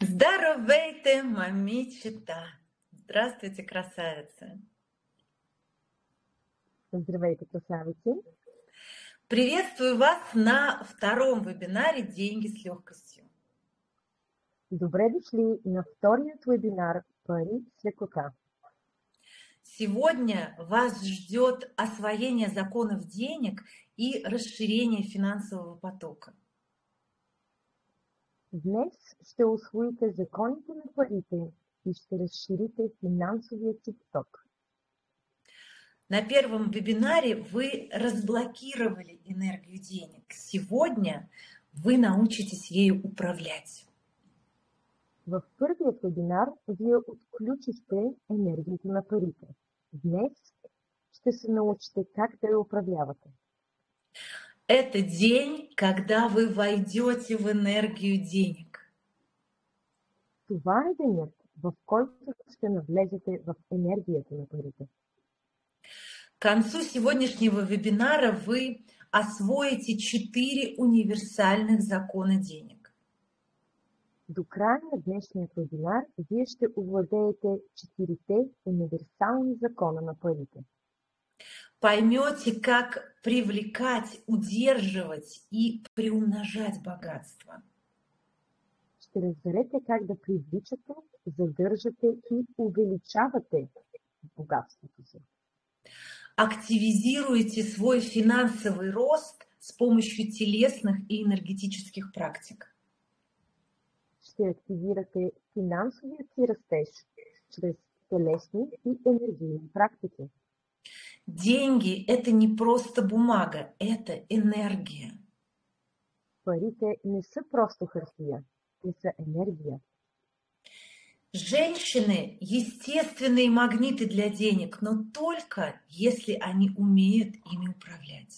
Здравейте, момичета! Здравствуйте, красавицы! Здравейте, красавици! Приветствую вас на втором вебинаре «Деньги с легкостью». Добре дошли на вторият вебинар «Пари с лекота». Сегодня вас ждет освоение законов денег и расширение финансового потока. Днес ще усвоите законите на парите и ще разширите финансовия си поток. На первом вебинаре вы разблокировали энергию денег. Сегодня вы научитесь ею управлять. В първият вебинар вие отключихте енергията на парите. Днес ще се научите как да я управлявате. Это день, когда вы войдете в энергию денег. Това е денят, в който ще навлезете в енергията на парите. К концу сегодняшнего вебинара вы освоите 4 универсальных закона денег. До края на днешния вебинар вие ще овладеете 4 универсални закона на парите. Поймете, как привлекать, удерживать и приумножать богатство. Ще разберете как да привличате, задържате и увеличавате богатството си. Активизируйте свой финансовый рост с помощью телесных и энергетических практик. Ще активирате финансовият си растеж чрез телесни и енергийни практики. Деньги – это не просто бумага, это энергия. Парите не са просто хартия, те са енергия. Женщины – естественные магниты для денег, но только если они умеют ими управлять.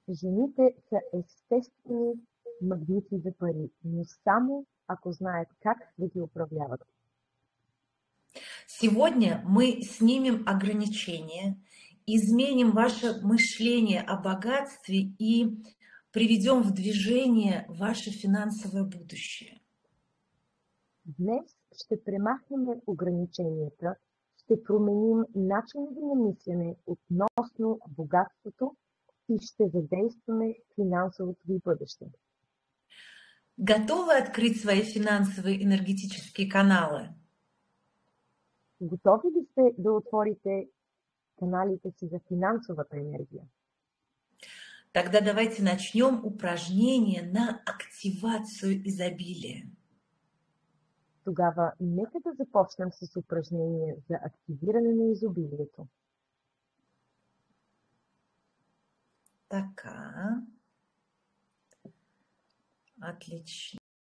Жените са естествени магнити за пари, но само ако знаят как да ги управляват. Сегодня мы снимем ограничения, изменим ваше мышление о богатстве и приведем в движение ваше финансовое будущее. Днес ще премахнем ограниченията, ще променим начина ви на мислене относно богатството и ще задействаме финансовото ви бъдеще. Готовы открыть свои финансовые энергетические каналы? Готови ли сте да отворите каналите си за финансовата енергия? Тогда давайте начнем упражнение на активацию изобилия. Тогава нека да започнем с упражнение за активиране на изобилието. Така. Отлично.